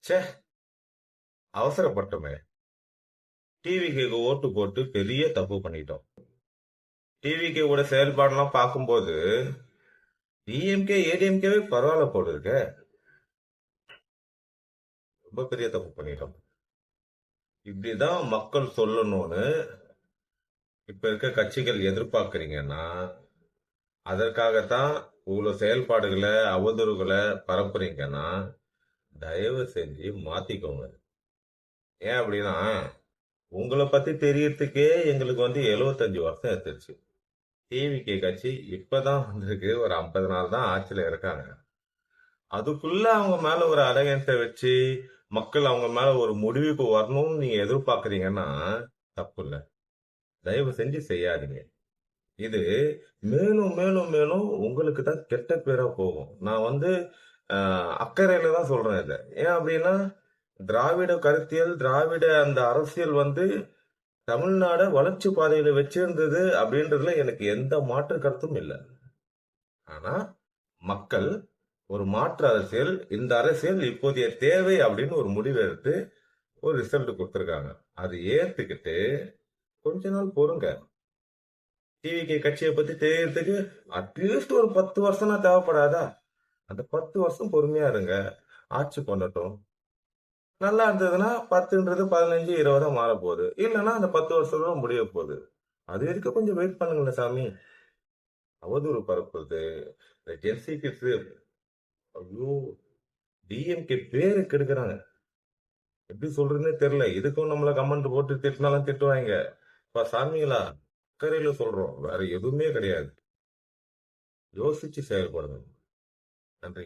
ச்சே, அவசரப்பட்டோமே. டிவிக்கு ஓட்டு போட்டு பெரிய தப்பு பண்ணிட்டோம். டிவிக்கு கூட செயல்பாடெல்லாம் பார்க்கும்போது டிஎம்கே ஏடிஎம்கேவே பரவாயில்ல போல இருக்க. ரொம்ப பெரிய தப்பு பண்ணிட்டோம். இப்படிதான் மக்கள் சொல்லணும்னு இப்ப இருக்க கட்சிகள் எதிர்பார்க்கறீங்கன்னா அதற்காகத்தான் இவ்வளவு செயல்பாடுகளை அவதூறுகளை பரப்புறீங்கன்னா தயவு செஞ்சு மாத்திக்கோங்க. ஏன் அப்படின்னா உங்களை பத்தி தெரியறதுக்கே எங்களுக்கு 75 வருஷம் எடுத்துருச்சு. டிவிகே கட்சி இப்பதான் வந்திருக்கு, ஒரு 50 நாள் தான் ஆட்சியில இருக்காங்க. அதுக்குள்ள அவங்க மேல ஒரு அலையன்ஸை வச்சு மக்கள் அவங்க மேல ஒரு முடிவுக்கு வரணும்னு நீங்க எதிர்பார்க்கறீங்கன்னா தப்பு இல்ல. தயவு செஞ்சு செய்யாதீங்க. இது மேலும் மேலும் மேலும் உங்களுக்கு தான் கெட்ட பேரா போகும். நான் அக்கறையில தான் சொல்றேன் இத. ஏன் அப்படின்னா திராவிட கருத்தியல், திராவிட அந்த அரசியல் தமிழ்நாட வளர்ச்சி பாதையில வச்சிருந்தது அப்படின்றதுல எனக்கு எந்த மாற்று கருத்தும் இல்லை. ஆனா மக்கள் ஒரு மாற்று அரசியல், இந்த அரசியல் இப்போதைய தேவை அப்படின்னு ஒரு முடிவு எடுத்து ஒரு ரிசல்ட் கொடுத்திருக்காங்க. அது ஏத்துக்கிட்டு கொஞ்ச நாள் பொறுங்க. டிவிகே கட்சியை பத்தி தெரியறதுக்கு அட்லீஸ்ட் ஒரு 10 வருஷம்னா தேவைப்படாதா? அந்த 10 வருஷம் பொறுமையா இருங்க. ஆட்சி பண்ணட்டும். நல்லா இருந்ததுன்னா 10ன்றது 15, 20 மாற போகுது. இல்லைன்னா அந்த 10 வருஷத்தோட முடிய போகுது. அது வரைக்கும் கொஞ்சம் வெயிட் பண்ணுங்களேன் சாமி. அவதூறு பரப்புறது, இந்த ஜென்சி கிட்ஸ், ஐயோ, டிஎம்கே பேரு கெடுக்கிறாங்க. எப்படி சொல்றதுன்னே தெரியல. இதுக்கும் நம்மள கமெண்ட் போட்டு திட்டினாலும் திட்டுவாங்க. சாமிங்களா, அக்கறையில சொல்றோம், வேற எதுவுமே கிடையாது. யோசிச்சு செயல்படணும். நன்றி.